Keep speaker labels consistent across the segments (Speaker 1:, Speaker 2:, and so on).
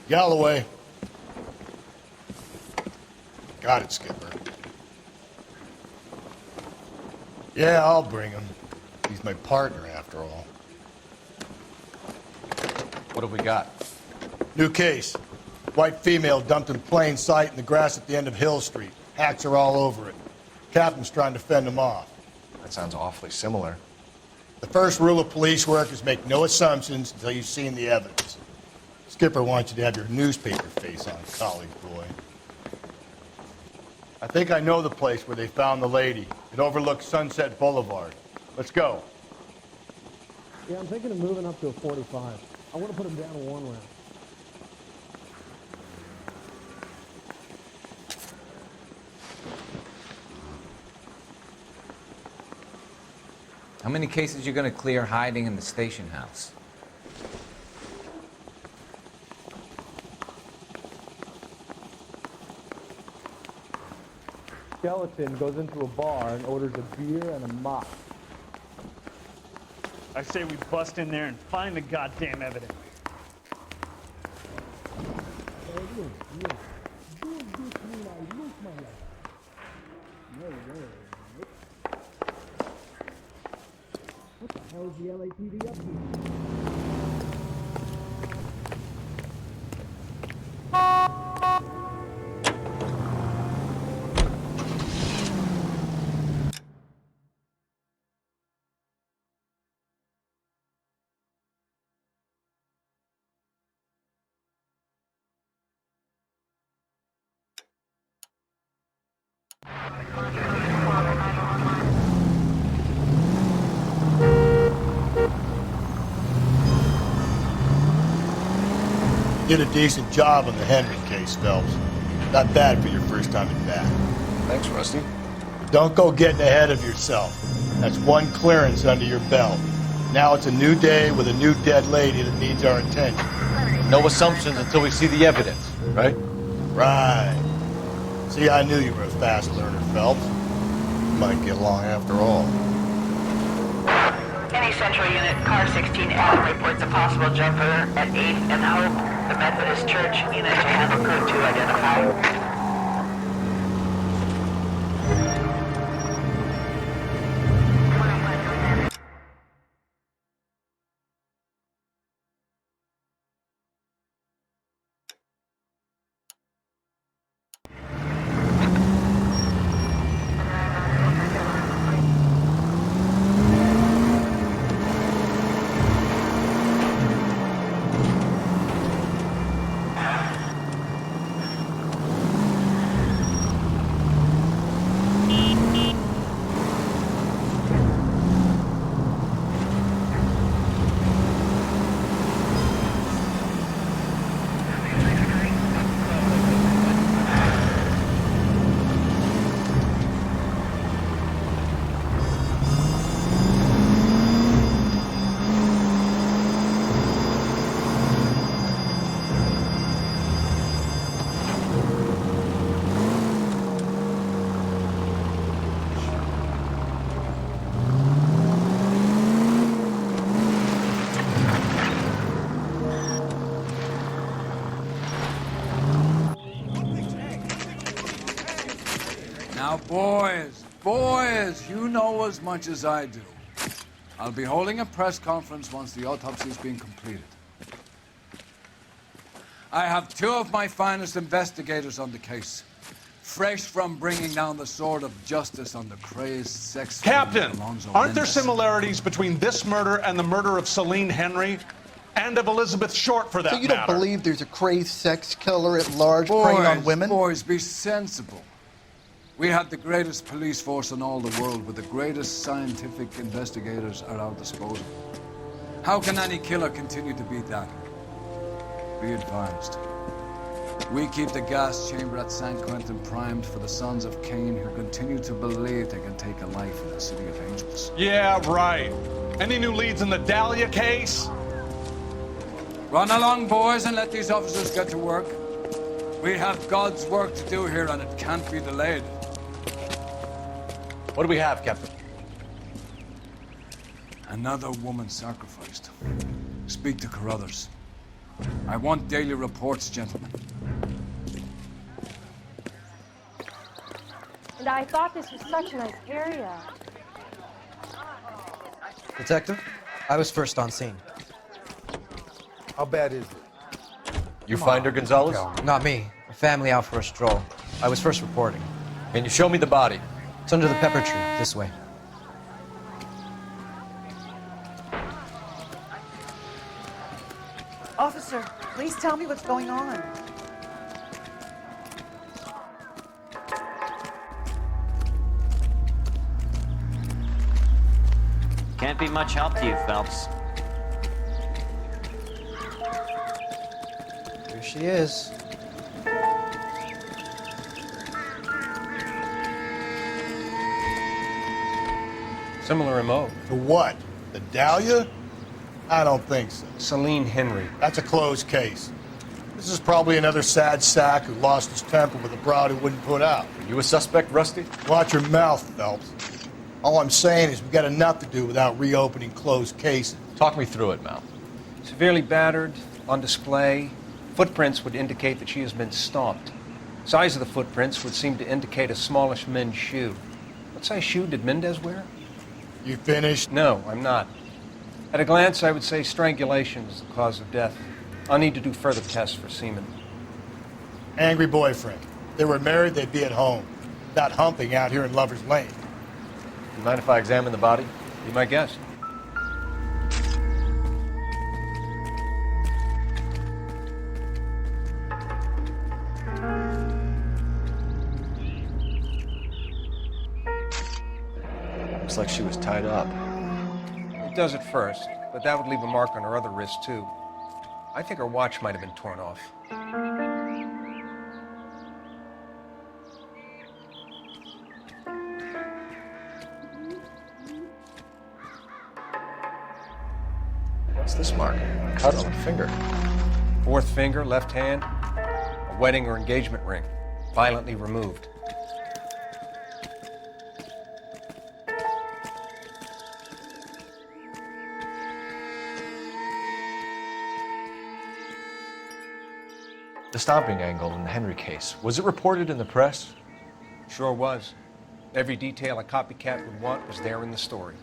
Speaker 1: Galloway. Got it, Skipper. Yeah, I'll bring him. He's my partner, after all.
Speaker 2: What have we got?
Speaker 1: New case. White female dumped in plain sight in the grass at the end of Hill Street. Hacks are all over it. Captain's trying to fend him off.
Speaker 2: That sounds awfully similar.
Speaker 1: The first rule of police work is make no assumptions until you've seen the evidence. Skipper wants you to have your newspaper face on, college boy. I think I know the place where they found the lady. It overlooks Sunset Boulevard. Let's go.
Speaker 3: Yeah, I'm thinking of moving up to a 45. I want to put him down to 1 round.
Speaker 4: How many cases you gonna clear hiding in the station house?
Speaker 3: Skeleton goes into a bar and orders a beer and a mop.
Speaker 5: I say we bust in there and find the goddamn evidence.
Speaker 3: What the hell is the LAPD up to?
Speaker 1: Did a decent job on the Henry case, Phelps. Not bad for your first time at bat.
Speaker 2: Thanks, Rusty.
Speaker 1: Don't go getting ahead of yourself. That's one clearance under your belt. Now it's a new day with a new dead lady that needs our attention.
Speaker 2: No assumptions until we see the evidence, right?
Speaker 1: Right. See, I knew you were a fast learner, Phelps. You might get along after all.
Speaker 6: Any Central Unit, Car 16L reports a possible jumper at 8th and Hope. The Methodist Church unit to handle code 2 identify.
Speaker 7: Now, boys, you know as much as I do. I'll be holding a press conference once the autopsy's been completed. I have 2 of my finest investigators on the case, fresh from bringing down the sword of justice on the crazed sex...
Speaker 8: Captain,
Speaker 7: Alonzo
Speaker 8: aren't there
Speaker 7: Mendez.
Speaker 8: similarities between this murder and the murder of Celine Henry? And of Elizabeth Short, for that
Speaker 9: So you
Speaker 8: matter?
Speaker 9: don't believe there's a crazed sex killer at large preying on women?
Speaker 7: Boys, be sensible. We have the greatest police force in all the world with the greatest scientific investigators at our disposal. How can any killer continue to beat that? Be advised. We keep the gas chamber at San Quentin primed for the sons of Cain who continue to believe they can take a life in the city of angels.
Speaker 8: Yeah, right. Any new leads in the Dahlia case?
Speaker 7: Run along, boys, and let these officers get to work. We have God's work to do here, and it can't be delayed.
Speaker 2: What do we have, Captain?
Speaker 7: Another woman sacrificed. Speak to Carruthers. I want daily reports, gentlemen.
Speaker 9: And I thought this was such a nice area.
Speaker 10: Detective, I was first on scene.
Speaker 11: How bad is it?
Speaker 2: You find her, Gonzalez?
Speaker 10: Not me. A family out for a stroll. I was first reporting.
Speaker 2: Can you show me the body?
Speaker 10: It's under the pepper tree, this way.
Speaker 12: Officer, please tell me what's going on.
Speaker 13: Can't be much help to you, Phelps.
Speaker 10: Here she is.
Speaker 14: Similar MO.
Speaker 1: To what? The Dahlia? I don't think so.
Speaker 14: Celine Henry.
Speaker 1: That's a closed case. This is probably another sad sack who lost his temper with a broad who wouldn't put out.
Speaker 2: Are you a suspect, Rusty?
Speaker 1: Watch your mouth, Phelps. All I'm saying is we've got enough to do without reopening closed cases.
Speaker 2: Talk me through it, Mal.
Speaker 14: Severely battered, on display. Footprints would indicate that she has been stomped. Size of the footprints would seem to indicate a smallish men's shoe. What size shoe did Mendez wear?
Speaker 1: You finished?
Speaker 14: No, I'm not. At a glance, I would say strangulation is the cause of death. I'll need to do further tests for semen.
Speaker 1: Angry boyfriend. If they were married, they'd be at home. Not humping out here in Lover's Lane.
Speaker 2: You mind if I examine the body?
Speaker 14: Be my guest.
Speaker 2: Looks like she was tied up.
Speaker 14: It does at first, but that would leave a mark on her other wrist, too. I think her watch might have been torn off.
Speaker 2: What's this mark? A cut on the finger.
Speaker 14: Fourth finger, left hand, a wedding or engagement ring, violently removed.
Speaker 2: The stomping angle in the Henry case, was it reported in the press?
Speaker 14: Sure was. Every detail a copycat would want was there in the story.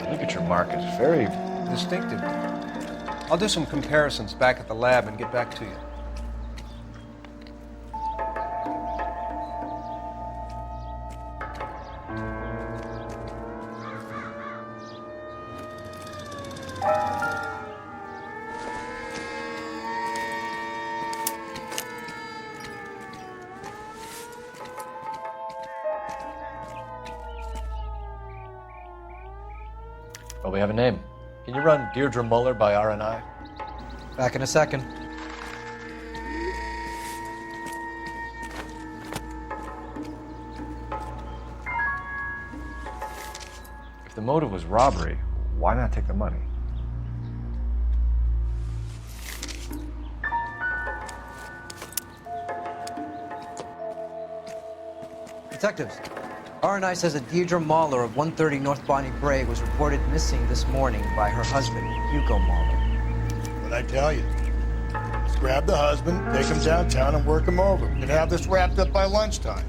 Speaker 2: Look at your mark, it's very
Speaker 14: distinctive. I'll do some comparisons back at the lab and get back to you.
Speaker 2: Well, we have a name. Can you run Deirdre Muller by RNI?
Speaker 10: Back in a second.
Speaker 2: If the motive was robbery, why not take the money?
Speaker 10: Detectives, RNI says that Deirdre Mahler of 130 North Bonnie Brae was reported missing this morning by her husband, Hugo Mahler.
Speaker 1: What'd I tell you? Let's grab the husband, take him downtown, and work him over. We can have this wrapped up by lunchtime.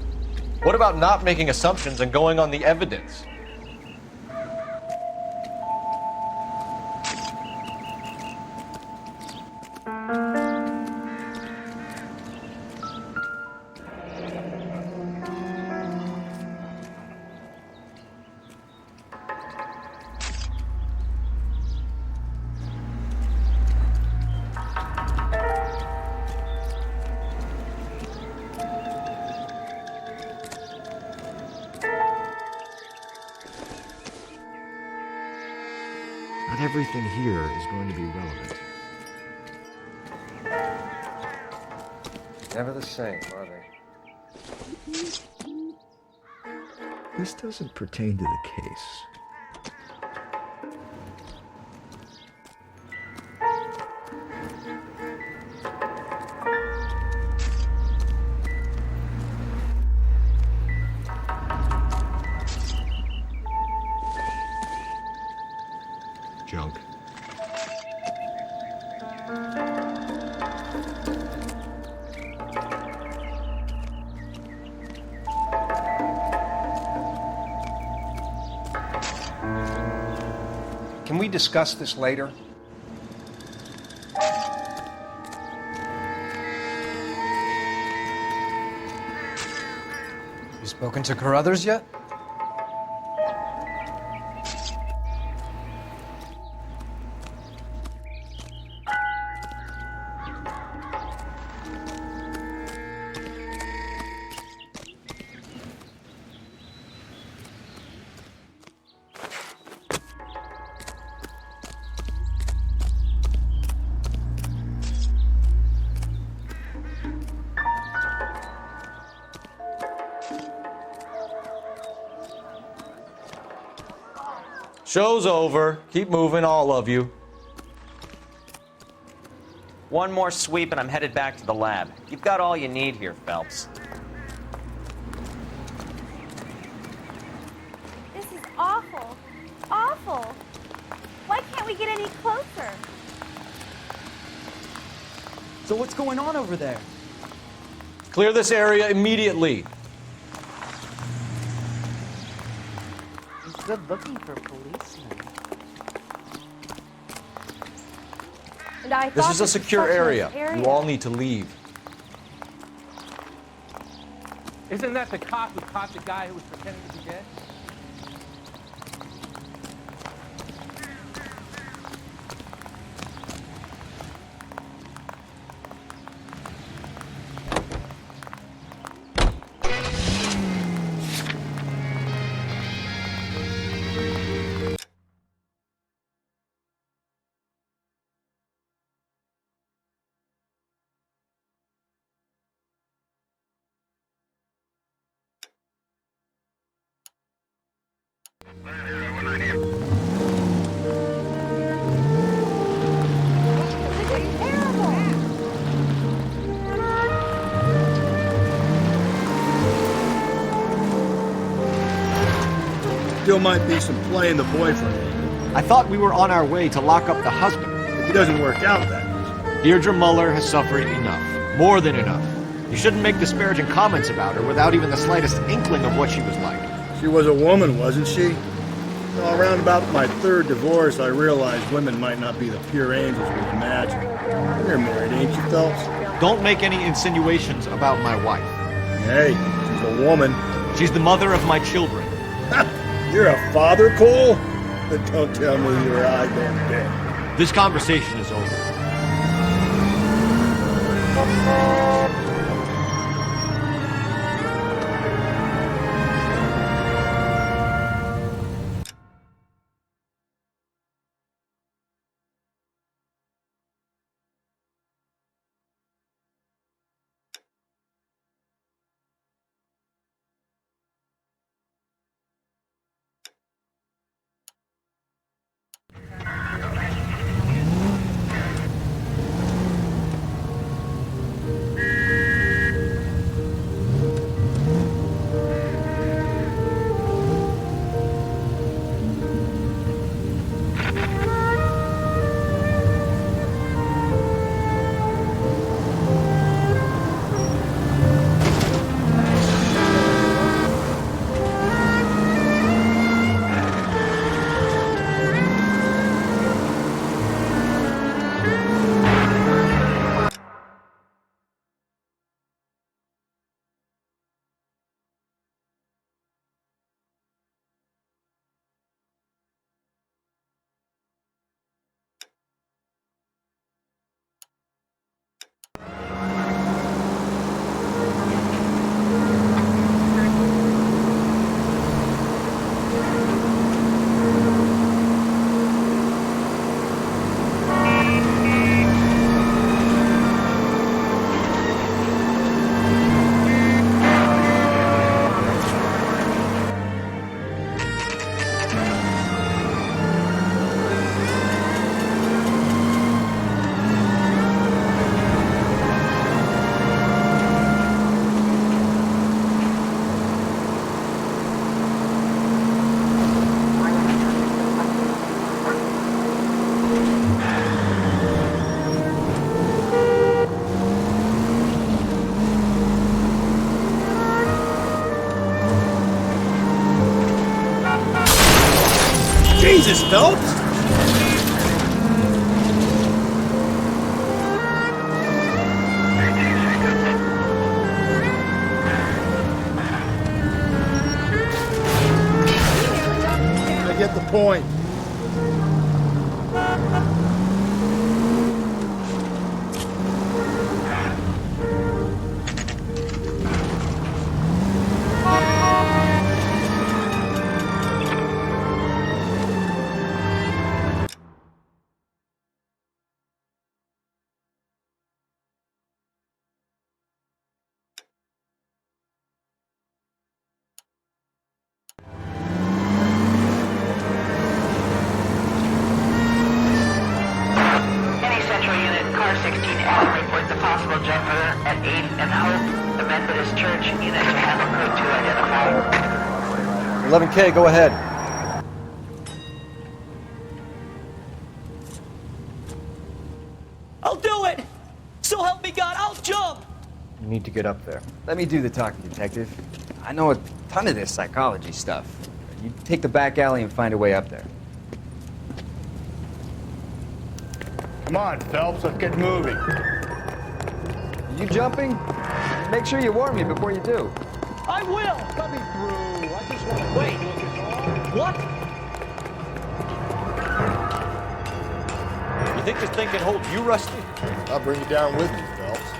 Speaker 2: What about not making assumptions and going on the evidence?
Speaker 15: everything here is going to be relevant.
Speaker 14: Never the same, are they?
Speaker 15: This doesn't pertain to the case. Junk.
Speaker 14: Can we discuss this later?
Speaker 10: You spoken to Carruthers yet?
Speaker 2: Show's over. Keep moving, all of you.
Speaker 13: One more sweep and I'm headed back to the lab. You've got all you need here, Phelps.
Speaker 9: This is awful. Awful. Why can't we get any closer?
Speaker 10: So what's going on over there?
Speaker 2: Clear this area immediately.
Speaker 12: He's good looking for a policeman.
Speaker 9: And I
Speaker 2: This
Speaker 9: thought
Speaker 2: is a secure
Speaker 9: such a
Speaker 2: area.
Speaker 9: nice area.
Speaker 2: You all need to leave.
Speaker 5: Isn't that the cop who caught the guy who was pretending to be dead?
Speaker 1: Still might be some playing the boyfriend.
Speaker 15: I thought we were on our way to lock up the husband.
Speaker 1: If it doesn't work out, that is.
Speaker 15: Deirdre Muller has suffered enough. More than enough. You shouldn't make disparaging comments about her without even the slightest inkling of what she was like.
Speaker 1: She was a woman, wasn't she? Well, around about my third divorce, I realized women might not be the pure angels we imagined. You're married, ain't you, Phelps?
Speaker 15: Don't make any insinuations about my wife.
Speaker 1: Hey, she's a woman.
Speaker 15: She's the mother of my children.
Speaker 1: You're a father, Cole? Then don't tell me you're eyeball dead.
Speaker 15: This conversation is over.
Speaker 1: Jesus, Phelps! I get the point.
Speaker 6: Any Central Unit, Car 16 Adam reports a possible jumper at 8th and Hope, the Methodist Church. Unit to handle code 2 identify.
Speaker 10: 11K, go ahead.
Speaker 16: I'll do it! So help me God, I'll jump!
Speaker 14: You need to get up there.
Speaker 17: Let me do the talking, Detective. I know a ton of this psychology stuff. You take the back alley and find a way up there.
Speaker 1: Come on, Phelps, let's get moving.
Speaker 17: You jumping? Make sure you warn me before you do.
Speaker 16: I will!
Speaker 11: Let me through. I just want to
Speaker 16: Wait. What?
Speaker 15: You think this thing can hold you, Rusty?
Speaker 1: I'll bring you down with me, Phelps.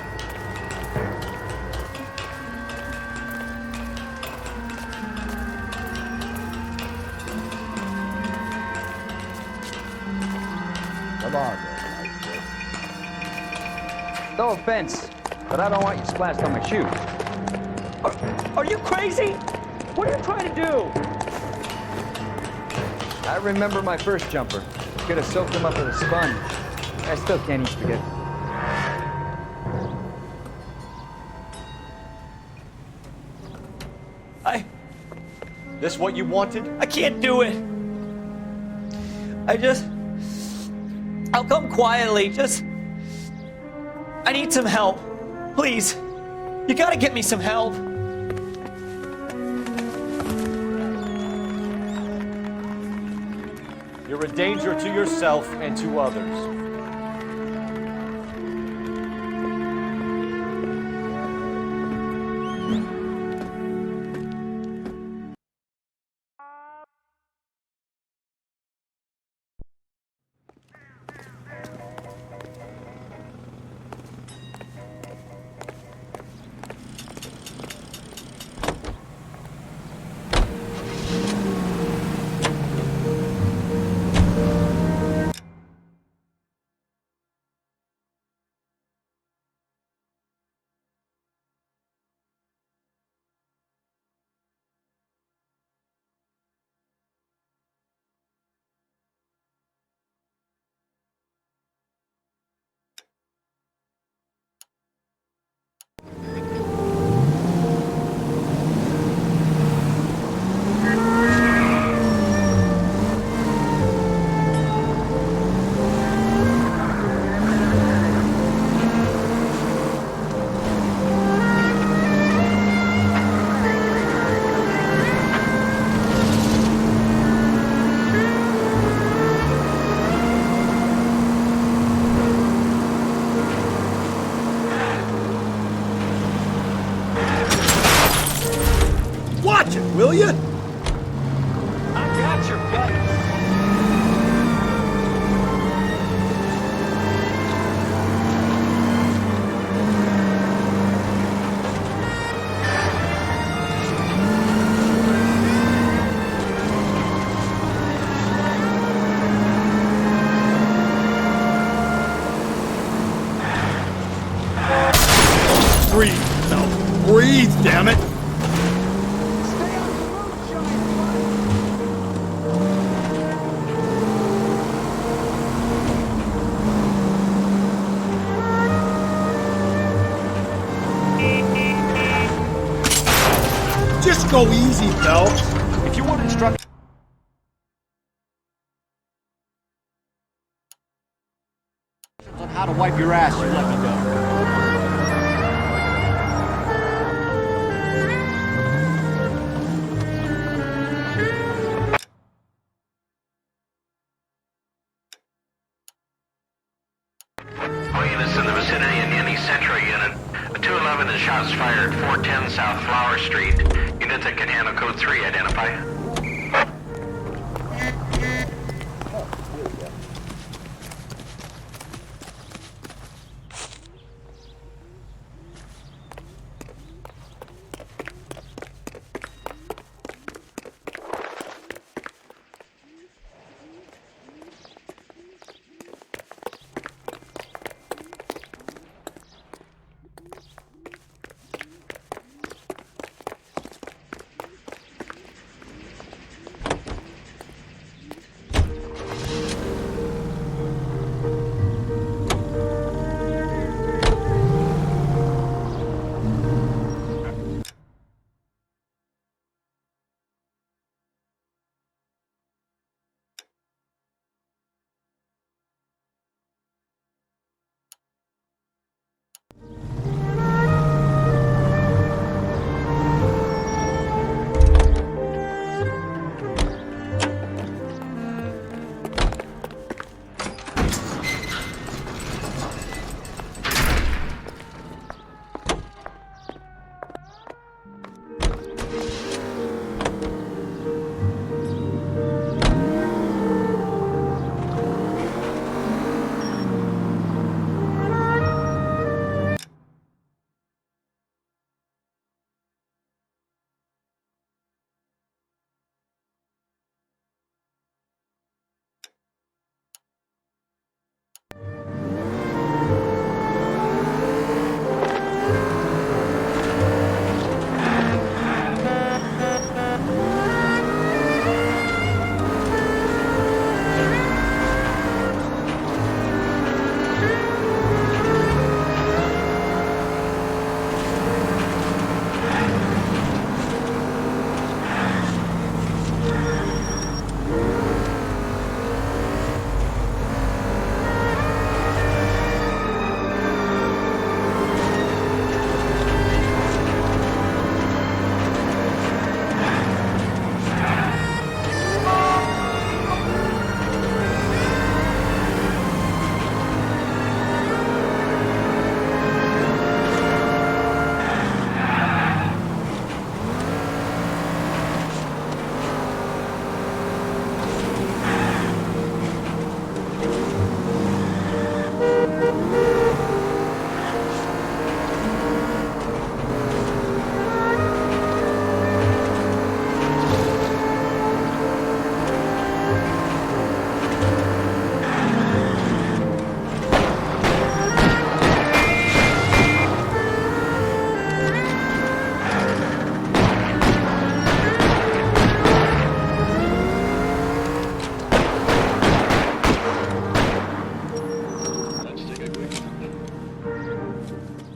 Speaker 11: Come on,
Speaker 17: No offense, but I don't want you splashed on my shoes.
Speaker 16: Are you crazy? What are you trying to do?
Speaker 17: I remember my first jumper. Could have soaked him up with a sponge. I still can't eat spaghetti.
Speaker 15: This what you wanted?
Speaker 16: I can't do it. I'll come quietly. I need some help. Please. You gotta get me some help.
Speaker 15: You're a danger to yourself and to others.
Speaker 1: Watch it, will you?
Speaker 16: I got your buddy.
Speaker 1: Breathe, Phelps. Breathe, damn it. Just go easy, Phelps.
Speaker 15: If you want instructions on how to wipe your ass, you let me know.
Speaker 6: units in the vicinity in any Central unit. A 211 and shots fired, 410 South Flower Street. Units that can handle code 3, identify.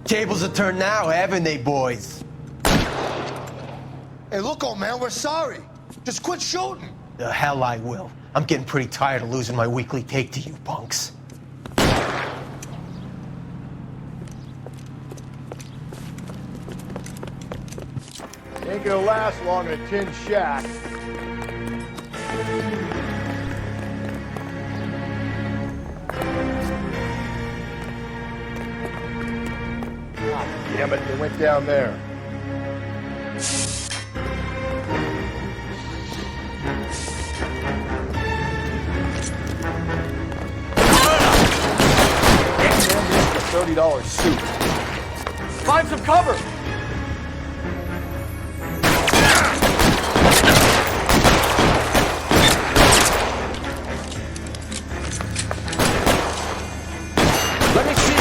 Speaker 18: Tables have turned now, haven't they, boys? Hey, look, old man, we're sorry. Just quit shooting. The hell I will. I'm getting pretty tired of losing my weekly take to you punks.
Speaker 1: Ain't gonna last long in a tin shack. God damn it, they went down there. $30 suit. Find some cover! Let me see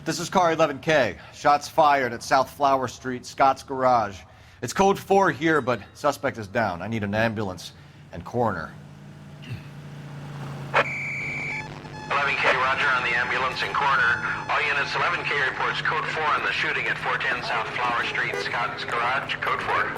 Speaker 15: This is car 11K. Shots fired at South Flower Street, Scott's Garage. It's code 4 here, but suspect is down. I need an ambulance and coroner.
Speaker 19: 11K, roger on the ambulance and coroner. All units, 11K reports code 4 on the shooting at 410 South Flower Street, Scott's Garage. Code 4.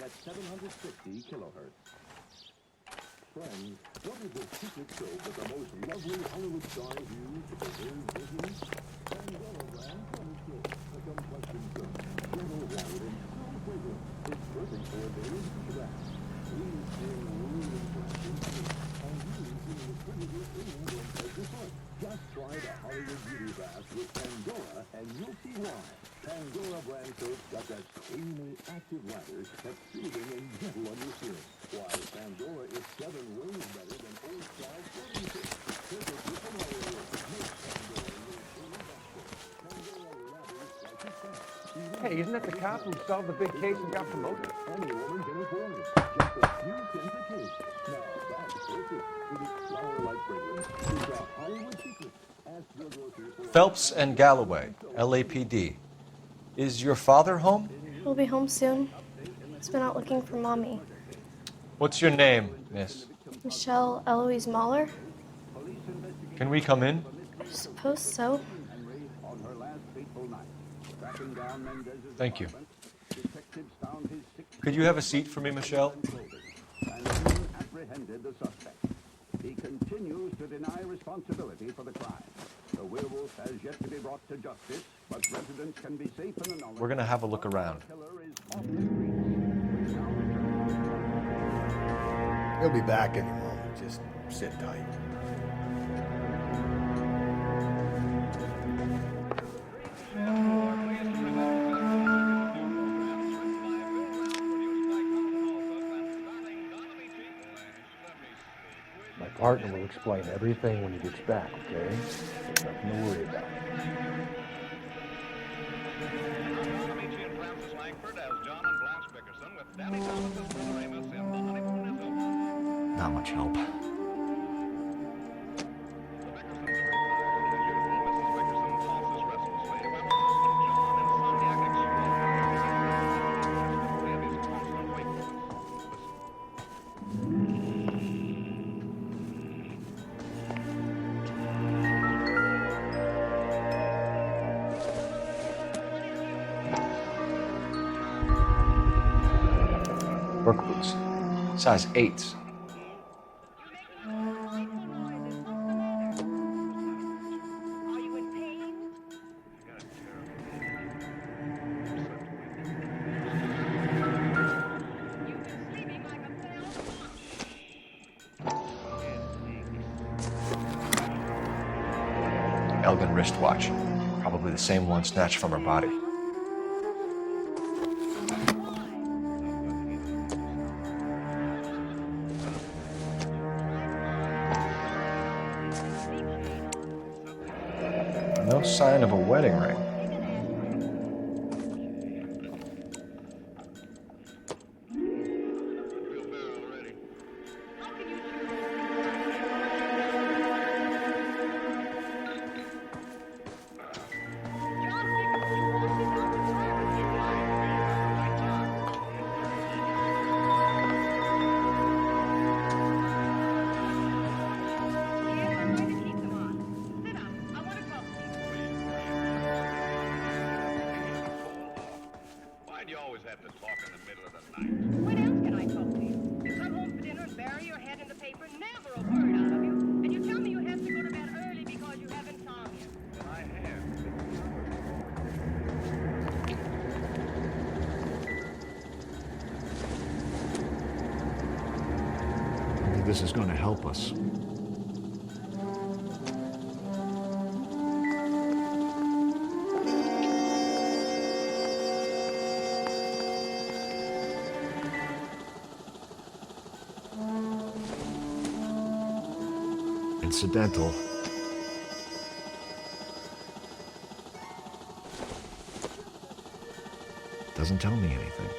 Speaker 11: At 750 kilohertz. Friends, what is the secret soap that the most lovely Hollywood stars use to preserve vision? Pandora brand Sunny Soap. The combustion soap. Gentle water and strong fragrance. It's perfect for a daily tea bath. Please bring really fresh and you feel the prettiest in England as the fun. Just try the Hollywood beauty bath with Pandora and you'll see why. Pandora brand soap got that creamy, active lather that's soothing and gentle on your skin. Why, Pandora is 7 ways better than old-style clothing soap. Take a different Hollywood. Make Pandora your daily bath soap. Pandora lathers like a fan.
Speaker 5: Hey, isn't that the cop who solved the big case and got promoted?
Speaker 11: Any woman can afford it. Just a few cents a case. Now, that's perfect. With its flower-like fragrance, it's a Hollywood secret. Ask your grocery store.
Speaker 2: Phelps and Galloway, LAPD. Is your father home?
Speaker 9: He'll be home soon. He's been out looking for Mommy.
Speaker 2: What's your name, miss?
Speaker 9: Michelle Eloise Mahler?
Speaker 2: Can we come in?
Speaker 9: I suppose so.
Speaker 2: Thank you. Could you have a seat for me, Michelle?
Speaker 11: Apprehended the suspect. He continues to deny responsibility for the crime. The werewolf has yet to be brought to justice, but residents can be safe in the knowledge.
Speaker 2: We're going to have a look around.
Speaker 1: He'll be back any moment. Just sit tight.
Speaker 11: My partner will explain everything when he gets back, okay? There's nothing to worry about.
Speaker 15: Not much help.
Speaker 2: Work boots. Size 8s. Elgin wristwatch. Probably the same one snatched from her body. No sign of a wedding ring. This is going to help us. Incidental. Doesn't tell me anything.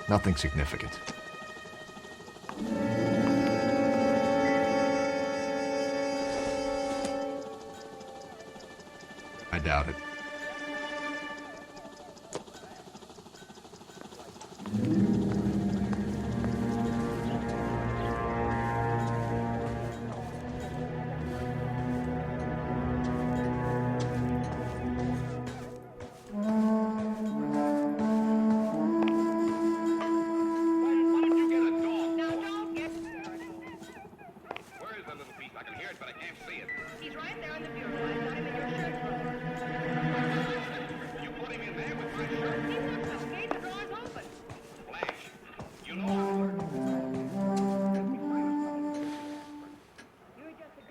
Speaker 2: Nothing significant. I doubt it.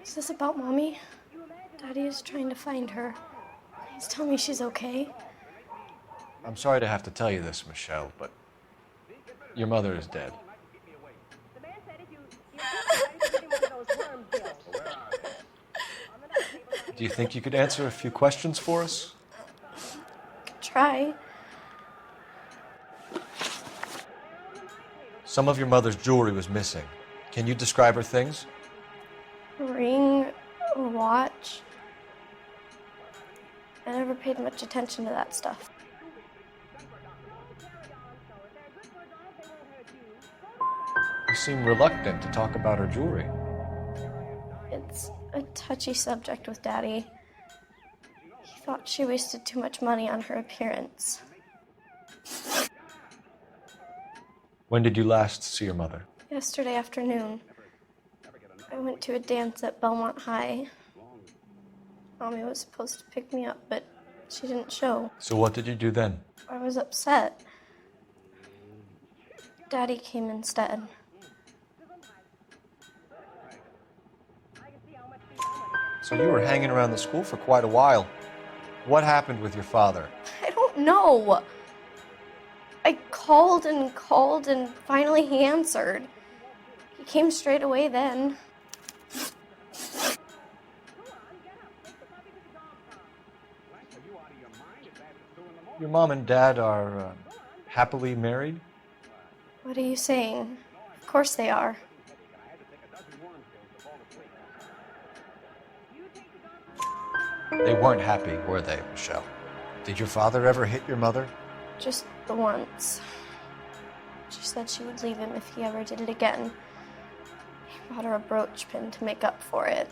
Speaker 9: Is this about Mommy? Daddy is trying to find her. Please tell me she's okay.
Speaker 2: I'm sorry to have to tell you this, Michelle, but your mother is dead. Do you think you could answer a few questions for us?
Speaker 9: Try.
Speaker 2: Some of your mother's jewelry was missing. Can you describe her things?
Speaker 9: A ring, a watch. I never paid much attention to that stuff.
Speaker 2: You seem reluctant to talk about her jewelry.
Speaker 9: It's a touchy subject with Daddy. He thought she wasted too much money on her appearance.
Speaker 2: When did you last see your mother?
Speaker 9: Yesterday afternoon, I went to a dance at Belmont High. Mommy was supposed to pick me up, but she didn't show.
Speaker 2: So what did you do then?
Speaker 9: I was upset. Daddy came instead.
Speaker 2: So you were hanging around the school for quite a while. What happened with your father?
Speaker 9: I don't know. I called and finally he answered. He came straight away then.
Speaker 2: Your mom and dad are happily married?
Speaker 9: What are you saying? Of course they are.
Speaker 2: They weren't happy, were they, Michelle? Did your father ever hit your mother?
Speaker 9: Just the once. She said she would leave him if he ever did it again. He bought her a brooch pin to make up for it.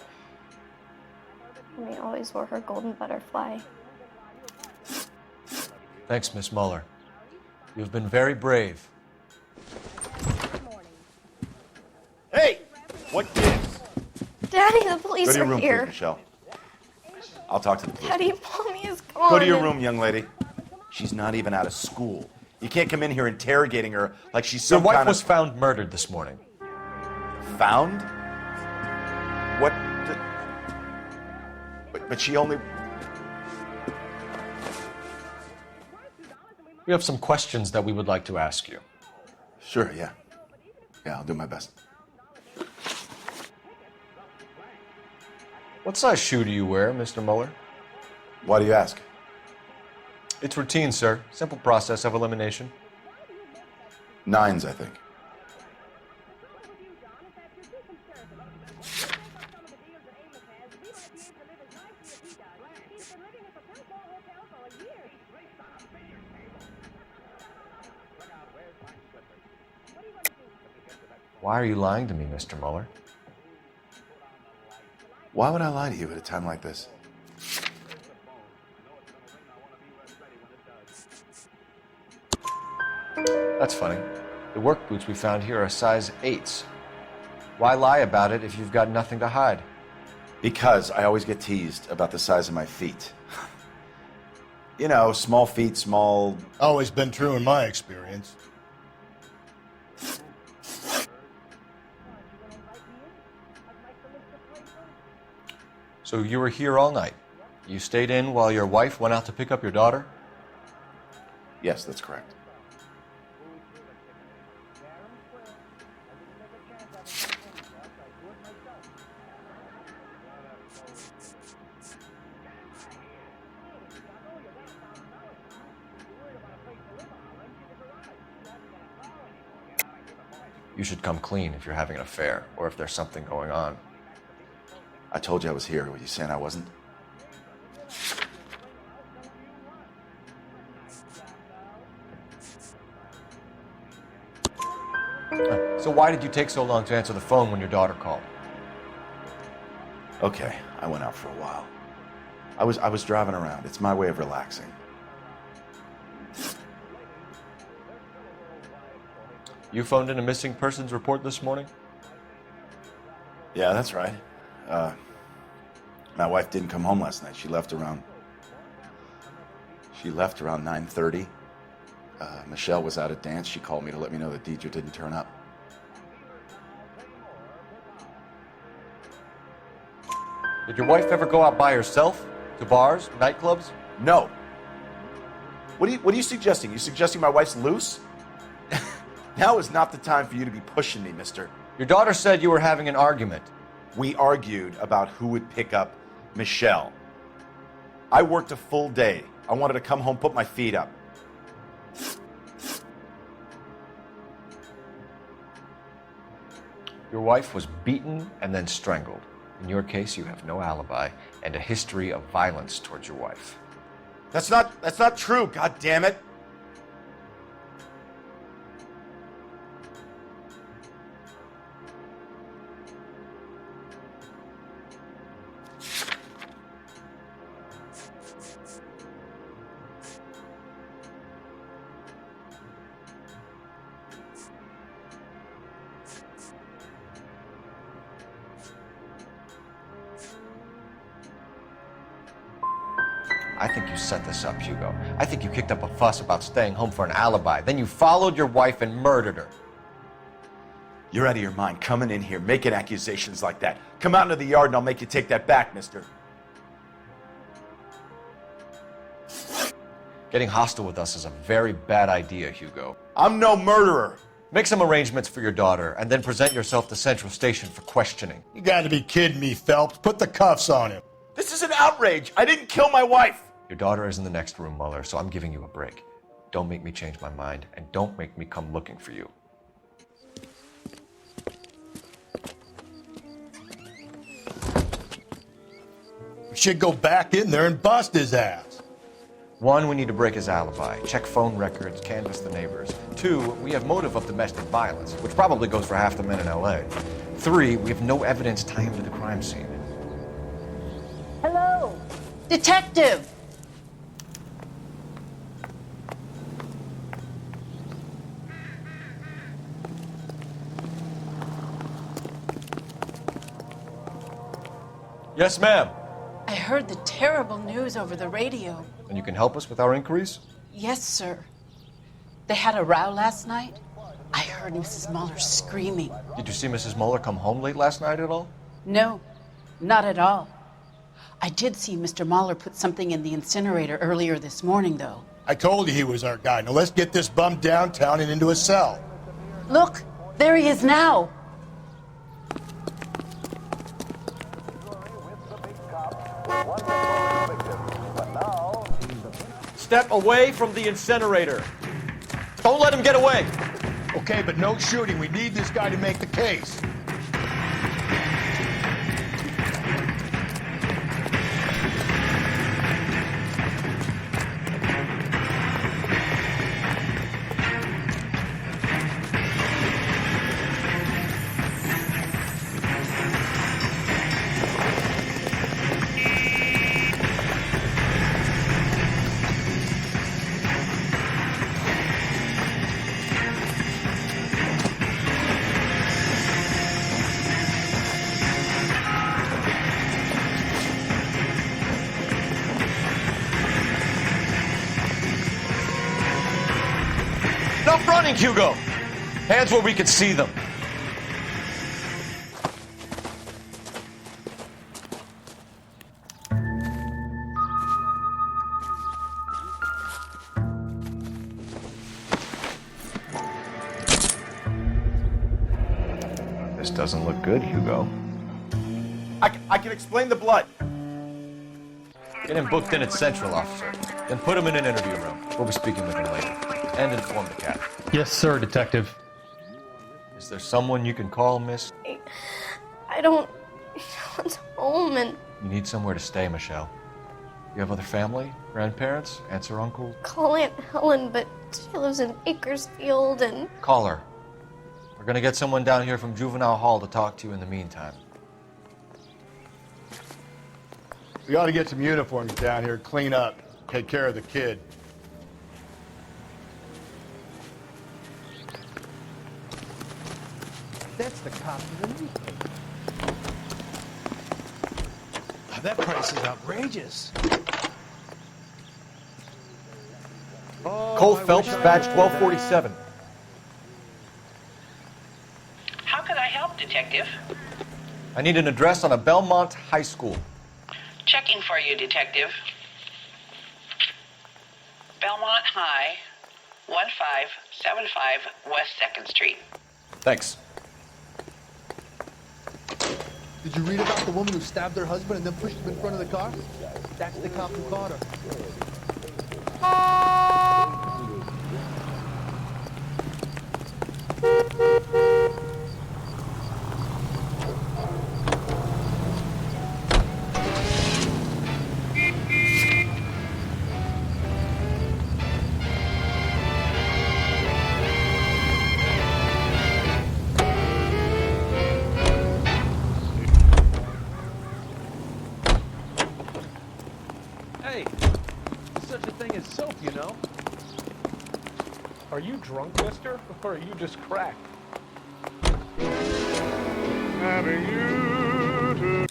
Speaker 9: And he always wore her golden butterfly.
Speaker 2: Thanks, Miss Muller. You've been very brave.
Speaker 20: Hey! What gives?
Speaker 9: Daddy, the police
Speaker 20: Go to your
Speaker 9: are
Speaker 20: room,
Speaker 9: here.
Speaker 20: please, Michelle. I'll talk to the police.
Speaker 9: Daddy, Mommy is gone.
Speaker 20: Go to your room, young lady. She's not even out of school. You can't come in here interrogating her like she's some
Speaker 2: Your wife
Speaker 20: kind
Speaker 2: was
Speaker 20: of...
Speaker 2: found murdered this morning.
Speaker 20: Found? What? But she only...
Speaker 2: We have some questions that we would like to ask you.
Speaker 20: Sure, yeah. Yeah, I'll do my best.
Speaker 2: What size shoe do you wear, Mr. Muller?
Speaker 20: Why do you ask?
Speaker 2: It's routine, sir. Simple process of elimination.
Speaker 20: 9s, I think.
Speaker 2: Why are you lying to me, Mr. Muller?
Speaker 20: Why would I lie to you at a time like this?
Speaker 2: That's funny. The work boots we found here are size 8s. Why lie about it if you've got nothing to hide?
Speaker 20: Because I always get teased about the size of my feet. You know, small feet, small...
Speaker 1: Always been true in my experience.
Speaker 2: So you were here all night. You stayed in while your wife went out to pick up your daughter?
Speaker 20: Yes, that's correct.
Speaker 2: You should come clean if you're having an affair or if there's something going on.
Speaker 20: I told you I was here. Were you saying I wasn't?
Speaker 2: So why did you take so long to answer the phone when your daughter called?
Speaker 20: Okay, I went out for a while. I was driving around. It's my way of relaxing.
Speaker 2: You phoned in a missing persons report this morning?
Speaker 20: Yeah, that's right. My wife didn't come home last night. She left around 9:30. Michelle was out at dance. She called me to let me know that Deidre didn't turn up.
Speaker 2: Did your wife ever go out by herself? To bars, nightclubs?
Speaker 20: No. What are you suggesting? You suggesting my wife's loose? Now is not the time for you to be pushing me, mister.
Speaker 2: Your daughter said you were having an argument.
Speaker 20: We argued about who would pick up Michelle. I worked a full day. I wanted to come home, put my feet up.
Speaker 2: Your wife was beaten and then strangled. In your case, you have no alibi and a history of violence towards your wife.
Speaker 20: That's not true, god damn it.
Speaker 2: I think you set this up, Hugo. I think you kicked up a fuss about staying home for an alibi. Then you followed your wife and murdered her.
Speaker 20: You're out of your mind coming in here making accusations like that. Come out into the yard and I'll make you take that back, mister.
Speaker 2: Getting hostile with us is a very bad idea, Hugo.
Speaker 20: I'm no murderer.
Speaker 2: Make some arrangements for your daughter and then present yourself to Central Station for questioning.
Speaker 1: You gotta be kidding me, Phelps. Put the cuffs on him.
Speaker 20: This is an outrage. I didn't kill my wife.
Speaker 2: Your daughter is in the next room, Muller, so I'm giving you a break. Don't make me change my mind, and don't make me come looking for you.
Speaker 1: We should go back in there and bust his ass.
Speaker 2: One, we need to break his alibi. Check phone records, canvass the neighbors. 2, we have motive of domestic violence, which probably goes for half the men in LA. 3, we have no evidence tying him to the crime scene.
Speaker 21: Hello? Detective!
Speaker 2: Yes, ma'am.
Speaker 21: I heard the terrible news over the radio.
Speaker 2: And you can help us with our inquiries?
Speaker 21: Yes, sir. They had a row last night. I heard Mrs. Muller screaming.
Speaker 2: Did you see Mrs. Muller come home late last night at all?
Speaker 21: No, not at all. I did see Mr. Muller put something in the incinerator earlier this morning, though.
Speaker 1: I told you he was our guy. Now let's get this bum downtown and into a cell.
Speaker 21: Look, there he is now.
Speaker 15: Step away from the incinerator. Don't let him get away.
Speaker 1: Okay, but no shooting. We need this guy to make the case.
Speaker 2: Enough running, Hugo! Hands where we can see them. This doesn't look good, Hugo.
Speaker 20: I can explain the blood.
Speaker 2: Get him booked in at Central, officer. Then put him in an interview room. We'll be speaking with him later. And inform the captain.
Speaker 22: Yes, sir, Detective.
Speaker 2: Is there someone you can call, miss?
Speaker 9: I don't... No one's home and...
Speaker 2: You need somewhere to stay, Michelle. You have other family? Grandparents? Aunts or uncles?
Speaker 9: Call Aunt Helen, but she lives in Bakersfield and...
Speaker 2: Call her. We're gonna get someone down here from Juvenile Hall to talk to you in the meantime.
Speaker 1: We ought to get some uniforms down here, clean up, take care of the kid.
Speaker 18: That's the copy of the newspaper. That price is outrageous.
Speaker 2: Cole Phelps, badge 1247.
Speaker 6: How can I help, Detective?
Speaker 2: I need an address on a Belmont High School.
Speaker 6: Checking for you, Detective. Belmont High, 1575 West 2nd Street.
Speaker 2: Thanks.
Speaker 3: Did you read about the woman who stabbed her husband and then pushed him in front of the car? That's the cop who caught her.
Speaker 5: Hey, there's such a thing as soap, you know. Are you drunk, mister? Or are you just cracked? Having you to...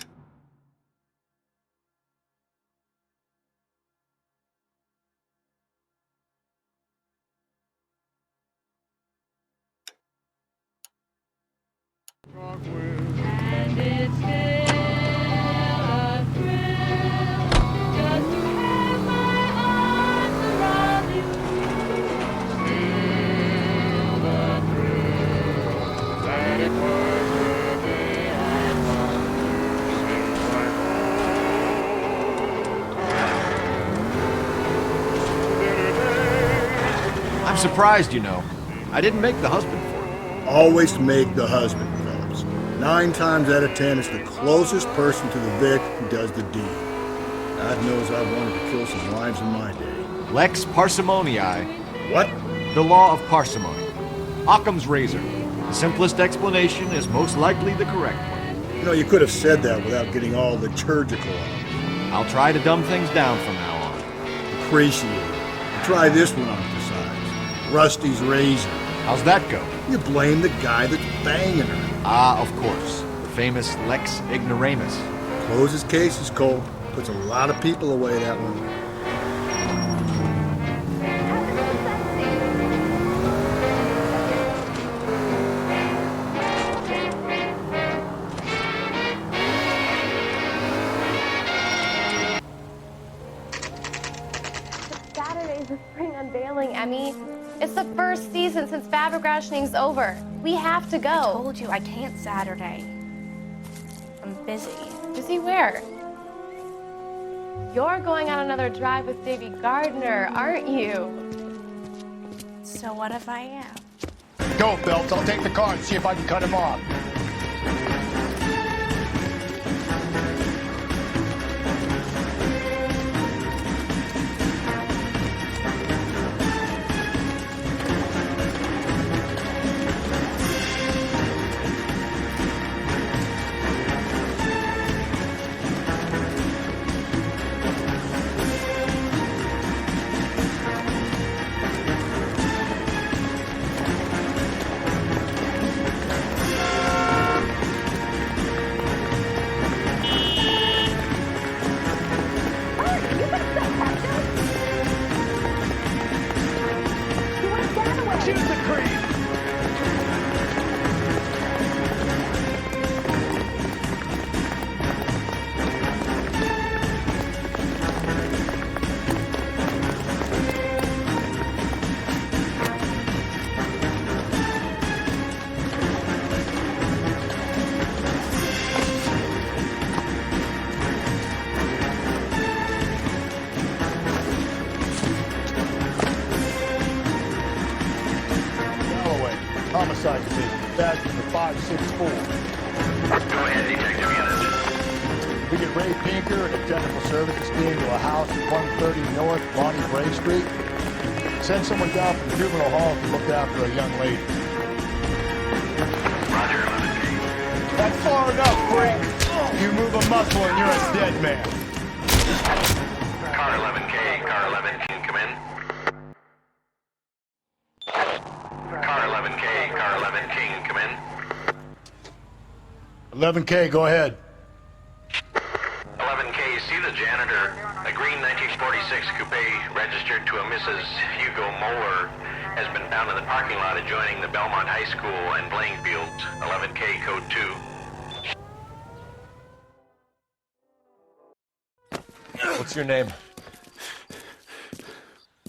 Speaker 23: And it's still a thrill just to have my arms around you. Still the thrill that it was the day I found you.
Speaker 15: I'm surprised, you know. I didn't make the husband for you.
Speaker 1: Always make the husband, Phillips. 9 times out of 10, it's the closest person to the Vic who does the deed. God knows I've wanted to kill some wives in my day.
Speaker 15: Lex parsimoniae.
Speaker 1: What?
Speaker 15: The law of parsimony. Occam's razor. The simplest explanation is most likely the correct one.
Speaker 1: You know, you could have said that without getting all liturgical on it.
Speaker 15: I'll try to dumb things down from now on.
Speaker 1: Appreciate it. Try this one on for size. Rusty's razor.
Speaker 15: How's that go?
Speaker 1: You blame the guy that's banging her.
Speaker 15: Ah, of course. The famous Lex Ignoramus.
Speaker 1: Closes cases, Cole. Puts a lot of people away, that one.
Speaker 9: Saturday's the spring unveiling, Emmy. It's the first season since fabric rationing's over. We have to go.
Speaker 4: I told you I can't Saturday. I'm busy.
Speaker 9: Busy where? You're going on another drive with Davy Gardner, aren't you?
Speaker 4: So what if I am?
Speaker 3: Go, Phelps. I'll take the car and see if I can cut him off. Homicide division, badge number 564.
Speaker 19: Go ahead, Detective Unit.
Speaker 3: We get Ray Pinker and a technical services team to a house at 130 North Bonnie Bray Street. Send someone down from juvenile hall to look after a young lady.
Speaker 19: Roger, 11K.
Speaker 3: That's far enough, freak. You move a muscle and you're a dead man.
Speaker 19: Car 11K, car 11, can you come in? Car 11K, car 11, can you come in?
Speaker 3: 11K, go ahead.
Speaker 19: 11K, see the janitor. A green 1946 coupe registered to a Mrs. Hugo Moeller has been found in the parking lot adjoining the Belmont High School and playing fields. 11K, code 2.
Speaker 15: What's your name?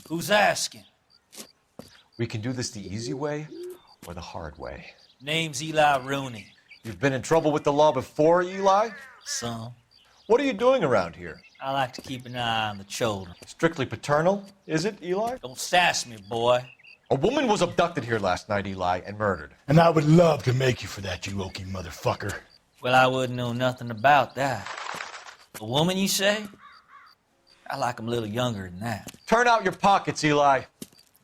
Speaker 8: Who's asking?
Speaker 15: We can do this the easy way or the hard way.
Speaker 8: Name's Eli Rooney.
Speaker 15: You've been in trouble with the law before, Eli?
Speaker 8: Some.
Speaker 15: What are you doing around here?
Speaker 8: I like to keep an eye on the children.
Speaker 15: Strictly paternal, is it, Eli?
Speaker 8: Don't sass me, boy.
Speaker 15: A woman was abducted here last night, Eli, and murdered.
Speaker 3: And I would love to make you for that, you oaky motherfucker.
Speaker 8: Well, I wouldn't know nothing about that. A woman, you say? I like 'em a little younger than that.
Speaker 15: Turn out your pockets, Eli.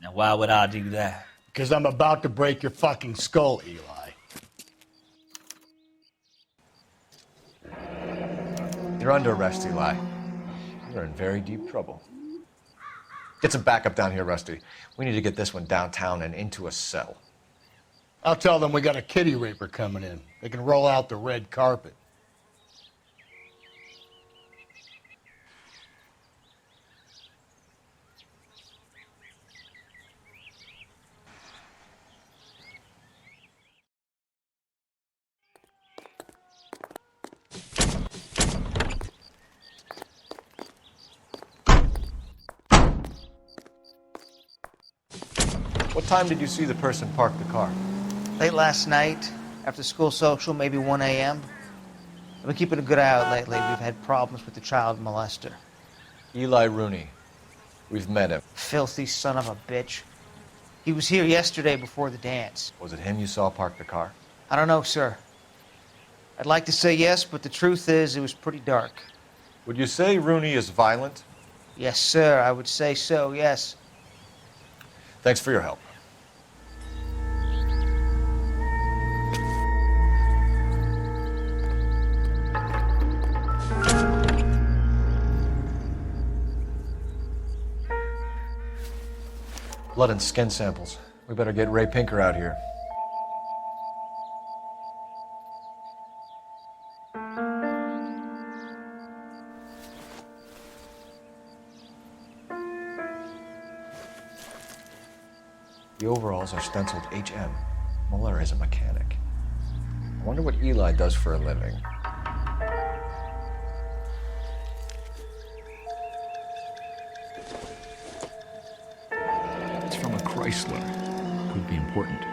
Speaker 8: Now, why would I do that?
Speaker 3: Because I'm about to break your fucking skull, Eli.
Speaker 15: You're under arrest, Eli. You're in very deep trouble. Get some backup down here, Rusty. We need to get this one downtown and into a cell.
Speaker 3: I'll tell them we got a kitty raper coming in. They can roll out the red carpet.
Speaker 15: What time did you see the person park the car?
Speaker 12: Late last night, after school social, maybe 1 a.m. I've been keeping a good eye out lately. We've had problems with the child molester.
Speaker 15: Eli Rooney. We've met him.
Speaker 12: Filthy son of a bitch. He was here yesterday before the dance.
Speaker 15: Was it him you saw park the car?
Speaker 12: I don't know, sir. I'd like to say yes, but the truth is it was pretty dark.
Speaker 15: Would you say Rooney is violent?
Speaker 12: Yes, sir. I would say so, yes.
Speaker 15: Thanks for your help. Blood and skin samples. We better get Ray Pinker out here. The overalls are stenciled HM. Muller is a mechanic. I wonder what Eli does for a living.
Speaker 11: It's from a Chrysler. Could be important.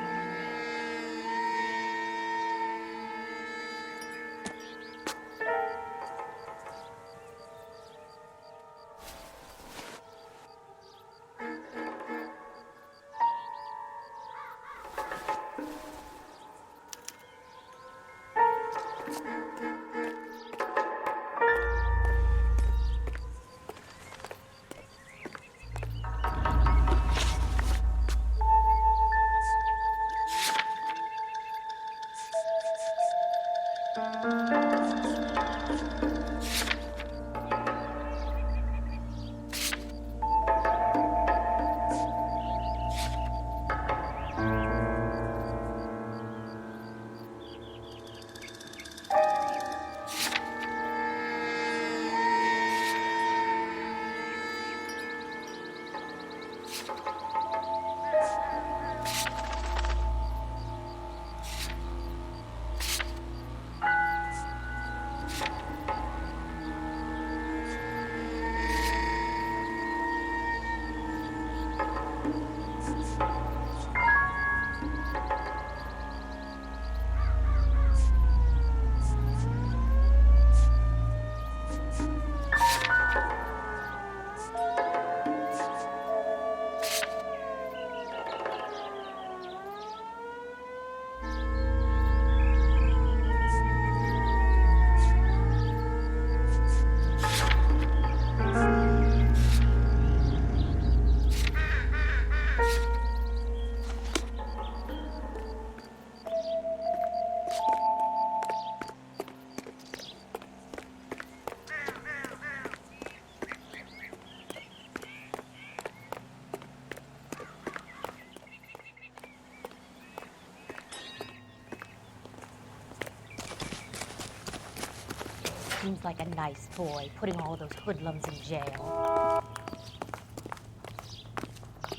Speaker 7: Seems like a nice boy, putting all those hoodlums in jail.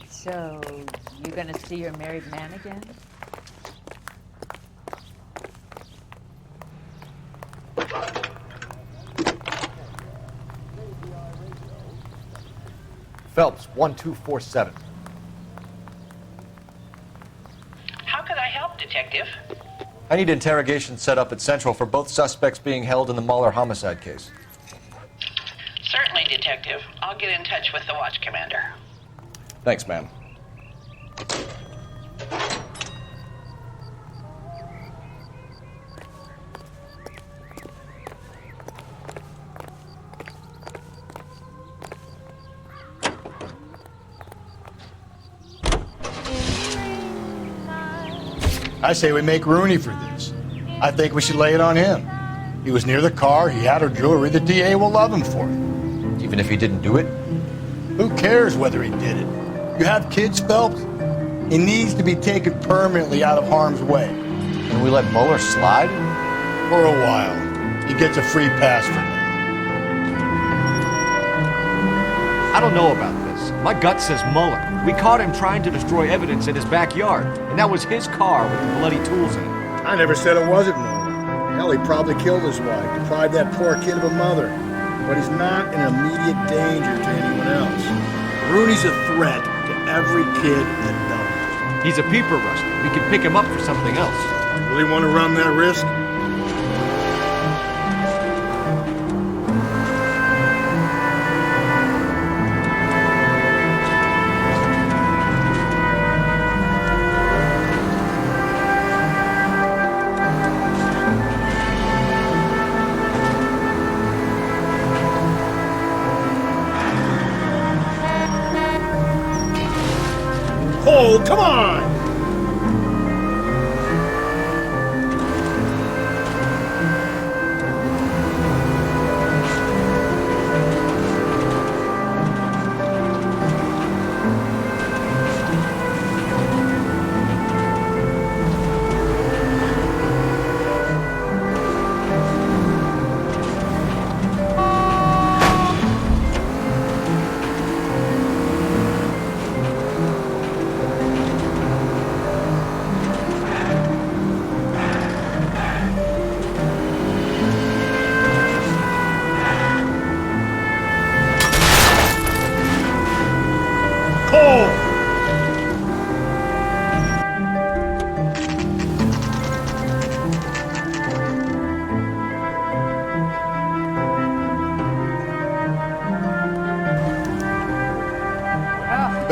Speaker 13: So, you gonna see your married man again?
Speaker 15: Phelps, 1247.
Speaker 6: How can I help, Detective?
Speaker 15: I need interrogation set up at Central for both suspects being held in the Muller homicide case.
Speaker 6: Certainly, Detective. I'll get in touch with the watch commander.
Speaker 15: Thanks, ma'am.
Speaker 1: I say we make Rooney for this. I think we should lay it on him. He was near the car, he had her jewelry, the DA will love him for it.
Speaker 15: Even if he didn't do it?
Speaker 1: Who cares whether he did it? You have kids, Phelps? He needs to be taken permanently out of harm's way.
Speaker 15: And we let Muller slide?
Speaker 1: For a while. He gets a free pass for now.
Speaker 2: I don't know about this. My gut says Muller. We caught him trying to destroy evidence in his backyard, and that was his car with the bloody tools in it.
Speaker 1: I never said it wasn't Muller. Hell, he probably killed his wife, deprived that poor kid of a mother. But he's not an immediate danger to anyone else. Rooney's a threat to every kid that don't.
Speaker 2: He's a peeper, Rusty. We can pick him up for something else.
Speaker 1: Really want to run that risk? Oh, come on!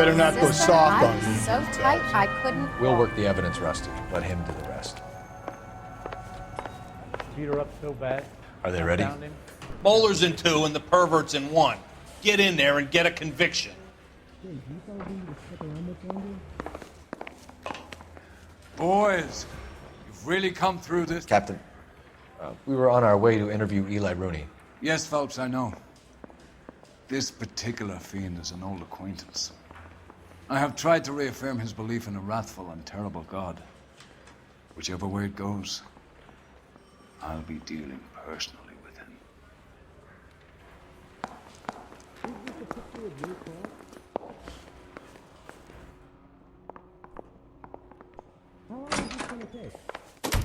Speaker 1: better not go
Speaker 7: Sister,
Speaker 1: soft
Speaker 7: I
Speaker 1: on
Speaker 7: was
Speaker 1: you.
Speaker 7: so tight I couldn't.
Speaker 15: We'll work the evidence, Rusty. Let him do the rest.
Speaker 5: Beat her up so bad.
Speaker 15: Are they ready?
Speaker 5: Found him.
Speaker 18: Bowler's in 2 and the pervert's in 1. Get in there and get a conviction.
Speaker 10: Boys, you've really come through this.
Speaker 15: Captain, we were on our way to interview Eli Rooney.
Speaker 10: Yes, Phelps, I know. This particular fiend is an old acquaintance. I have tried to reaffirm his belief in a wrathful and terrible God. Whichever way it goes, I'll be dealing personally with him.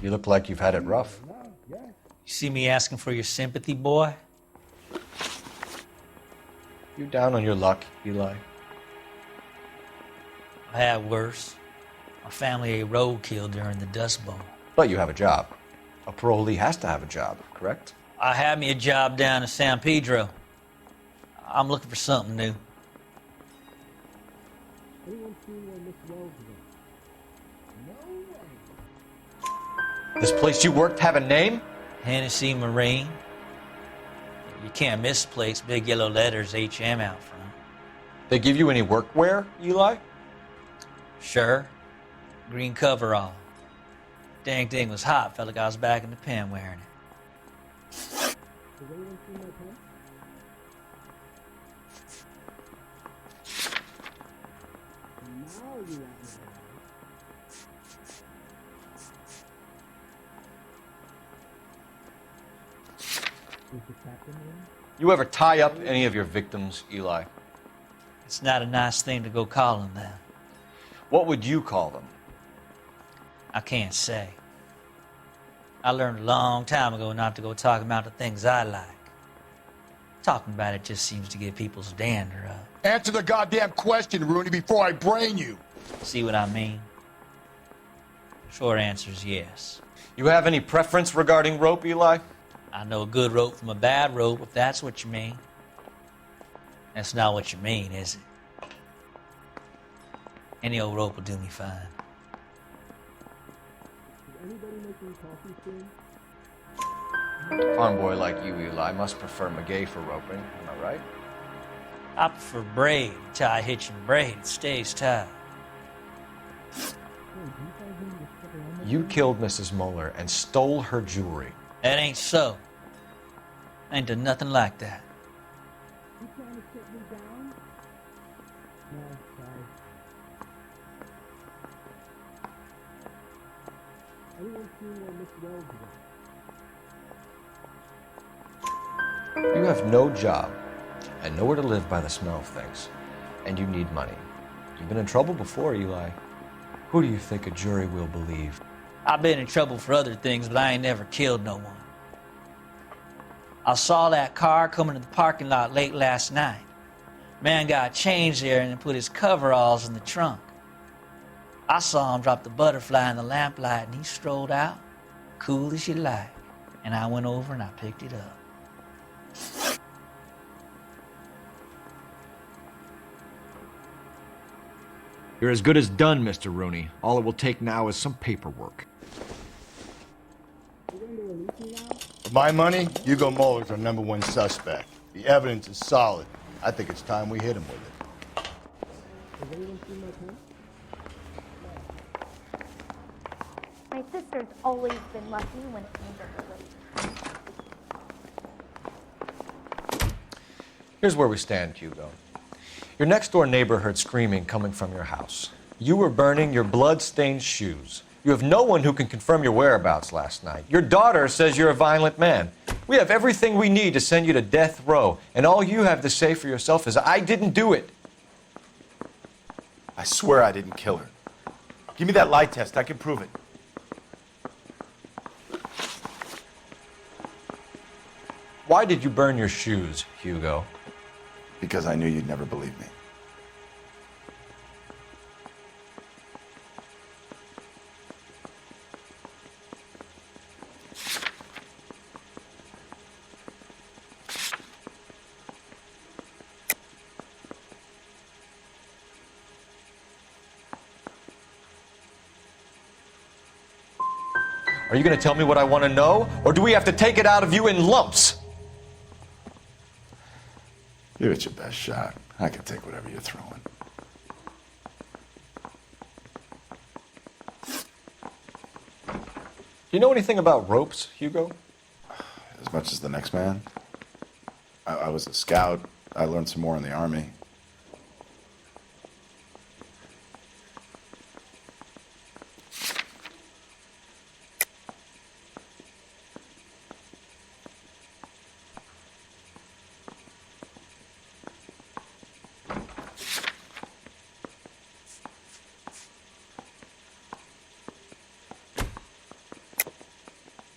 Speaker 15: You look like you've had it rough.
Speaker 8: You see me asking for your sympathy, boy?
Speaker 15: You down on your luck, Eli?
Speaker 8: I had worse. My family ate roadkill during the Dust Bowl.
Speaker 15: But you have a job. A parolee has to have a job, correct?
Speaker 8: I had me a job down in San Pedro. I'm looking for something new.
Speaker 15: This place you worked have a name?
Speaker 8: Hennessy Marine. You can't miss the place. Big yellow letters, HM out front.
Speaker 15: They give you any workwear, Eli?
Speaker 8: Sure. Green coverall. Dang thing was hot. Felt like I was back in the pen wearing it.
Speaker 15: You ever tie up any of your victims, Eli?
Speaker 8: It's not a nice thing to go calling them.
Speaker 15: What would you call them?
Speaker 8: I can't say. I learned a long time ago not to go talking about the things I like. Talking about it just seems to get people's dander up.
Speaker 18: Answer the goddamn question, Rooney, before I brain you.
Speaker 8: See what I mean? Short answer is yes.
Speaker 15: You have any preference regarding rope, Eli?
Speaker 8: I know a good rope from a bad rope, if that's what you mean. That's not what you mean, is it? Any old rope will do me fine.
Speaker 15: Farm boy like you, Eli, must prefer McGay for roping. Am I right?
Speaker 8: I prefer braid. Tie, hitch, and braid. It stays tied.
Speaker 15: You killed Mrs. Moeller and stole her jewelry.
Speaker 8: That ain't so. I ain't done nothing like that.
Speaker 15: You have no job and nowhere to live by the smell of things, and you need money. You've been in trouble before, Eli. Who do you think a jury will believe?
Speaker 8: I've been in trouble for other things, but I ain't never killed no one. I saw that car coming to the parking lot late last night. Man got changed there and then put his coveralls in the trunk. I saw him drop the butterfly in the lamplight and he strolled out, cool as you like. And I went over and I picked it up.
Speaker 2: You're as good as done, Mr. Rooney. All it will take now is some paperwork.
Speaker 1: For my money, Hugo Moeller's our #1 suspect. The evidence is solid. I think it's time we hit him with it.
Speaker 9: My sister's always been lucky when it came to her weight.
Speaker 15: Here's where we stand, Hugo. Your next-door neighbor heard screaming coming from your house. You were burning your blood-stained shoes. You have no one who can confirm your whereabouts last night. Your daughter says you're a violent man. We have everything we need to send you to death row, and all you have to say for yourself is, I didn't do it.
Speaker 20: I swear I didn't kill her. Give me that lie test. I can prove it.
Speaker 15: Why did you burn your shoes, Hugo?
Speaker 20: Because I knew you'd never believe me.
Speaker 15: Are you going to tell me what I want to know, or do we have to take it out of you in lumps?
Speaker 20: Give it your best shot. I can take whatever you're throwing.
Speaker 15: Do you know anything about ropes, Hugo?
Speaker 20: As much as the next man. I was a scout. I learned some more in the Army.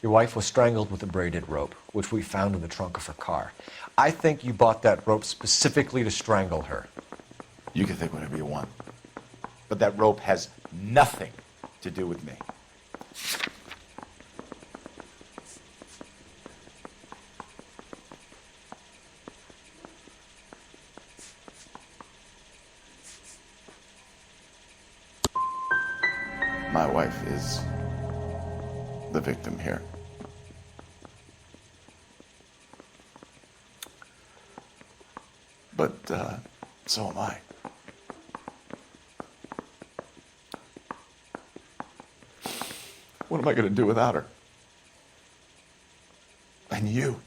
Speaker 15: Your wife was strangled with a braided rope, which we found in the trunk of her car. I think you bought that rope specifically to strangle her.
Speaker 20: You can think whatever you want. But that rope has nothing to do with me. My wife is the victim here. But so am I. What am I going to do without her? And you.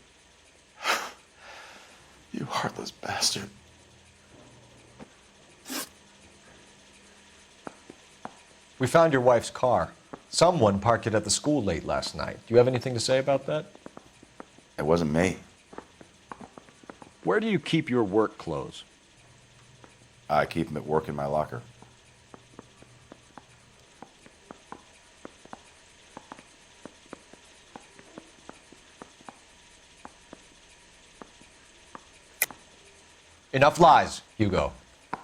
Speaker 20: You heartless bastard.
Speaker 15: We found your wife's car. Someone parked it at the school late last night. Do you have anything to say about that?
Speaker 20: It wasn't me.
Speaker 2: Where do you keep your work clothes?
Speaker 20: I keep them at work in my locker.
Speaker 15: Enough lies, Hugo.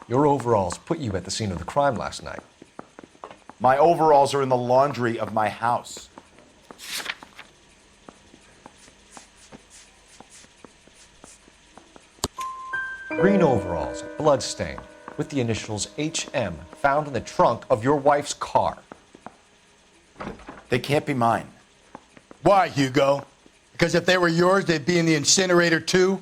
Speaker 15: Your overalls put you at the scene of the crime last night.
Speaker 20: My overalls are in the laundry of my house.
Speaker 15: Green overalls, bloodstained, with the initials HM, found in the trunk of your wife's car.
Speaker 20: They can't be mine.
Speaker 18: Why, Hugo? Because if they were yours, they'd be in the incinerator too?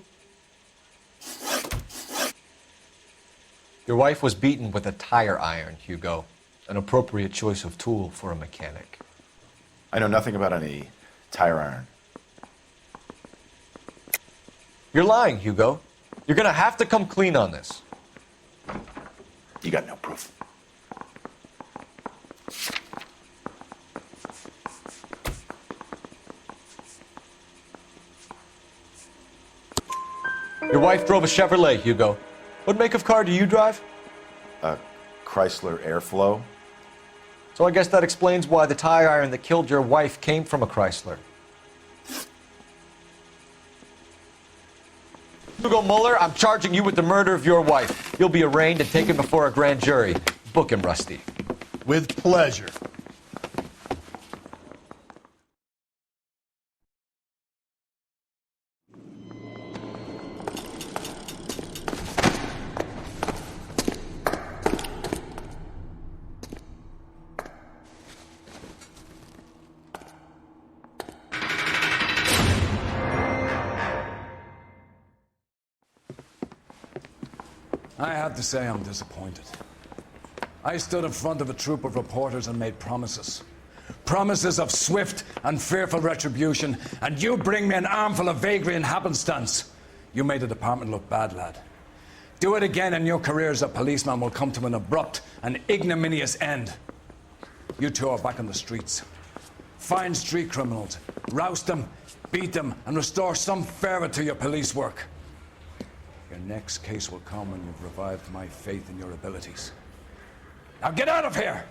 Speaker 15: Your wife was beaten with a tire iron, Hugo. An appropriate choice of tool for a mechanic.
Speaker 20: I know nothing about any tire iron.
Speaker 15: You're lying, Hugo. You're gonna have to come clean on this.
Speaker 20: You got no proof.
Speaker 15: Your wife drove a Chevrolet, Hugo. What make of car do you drive?
Speaker 20: A Chrysler Airflow.
Speaker 15: So I guess that explains why the tire iron that killed your wife came from a Chrysler. Hugo Mueller, I'm charging you with the murder of your wife. You'll be arraigned and taken before a grand jury. Book him, Rusty.
Speaker 18: With pleasure.
Speaker 10: I have to say I'm disappointed. I stood in front of a troop of reporters and made promises. Promises of swift and fearful retribution, and you bring me an armful of vagary and happenstance. You made the department look bad, lad. Do it again and your career as a policeman will come to an abrupt and ignominious end. You two are back on the streets. Find street criminals, roust them, beat them, and restore some fervor to your police work. Your next case will come when you've revived my faith in your abilities. Now get out of here!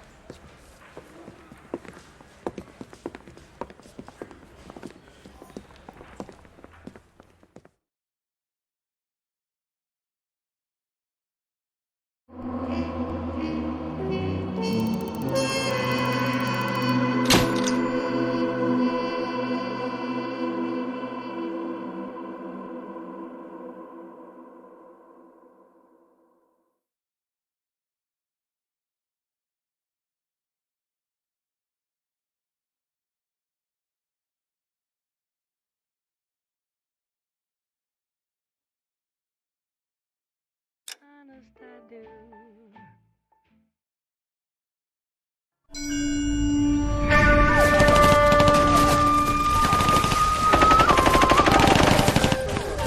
Speaker 23: honest I do.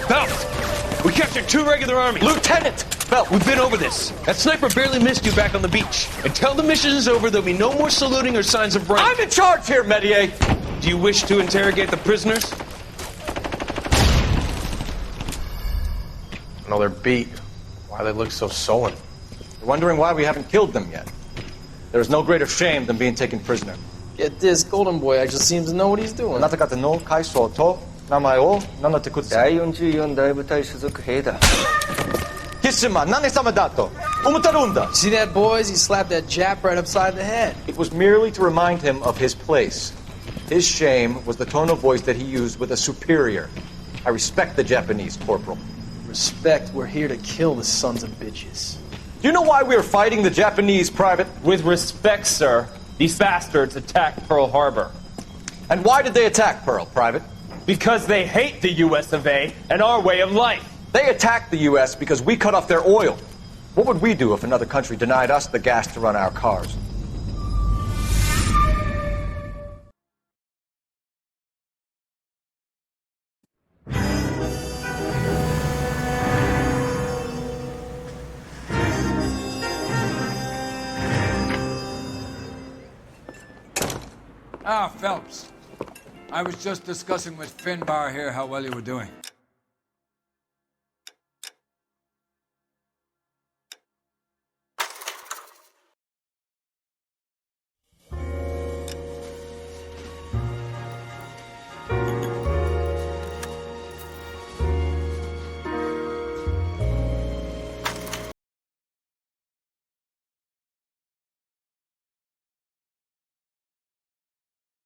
Speaker 14: Phelps! We captured 2 regular army.
Speaker 15: Lieutenant!
Speaker 14: Phelps, we've been over this. That sniper barely missed you back on the beach. Until the mission is over, there'll be no more saluting or signs of rank.
Speaker 15: I'm in charge here, Medier!
Speaker 14: Do you wish to interrogate the prisoners?
Speaker 18: No, they're beat. Why they look so sullen?
Speaker 15: You're wondering why we haven't killed them yet. There is no greater shame than being taken prisoner.
Speaker 17: Get this, Golden Boy actually seems to know what he's doing.
Speaker 15: あなた方の階層と名前を名乗ってください。
Speaker 22: 第44大部隊所属兵だ。
Speaker 15: キスマ何様だと思ってるんだ。
Speaker 17: See that, boys? He slapped that Jap right upside the head.
Speaker 15: It was merely to remind him of his place. His shame was the tone of voice that he used with a superior. I respect the Japanese, Corporal.
Speaker 17: Respect, we're here to kill the sons of bitches.
Speaker 15: Do you know why we are fighting the Japanese, Private?
Speaker 24: With respect, sir, these bastards attacked Pearl Harbor.
Speaker 15: And why did they attack Pearl, Private?
Speaker 24: Because they hate the US of A and our way of life.
Speaker 15: They attacked the US because we cut off their oil. What would we do if another country denied us the gas to run our cars?
Speaker 10: Ah, Phelps. I was just discussing with Finbar here how well you were doing.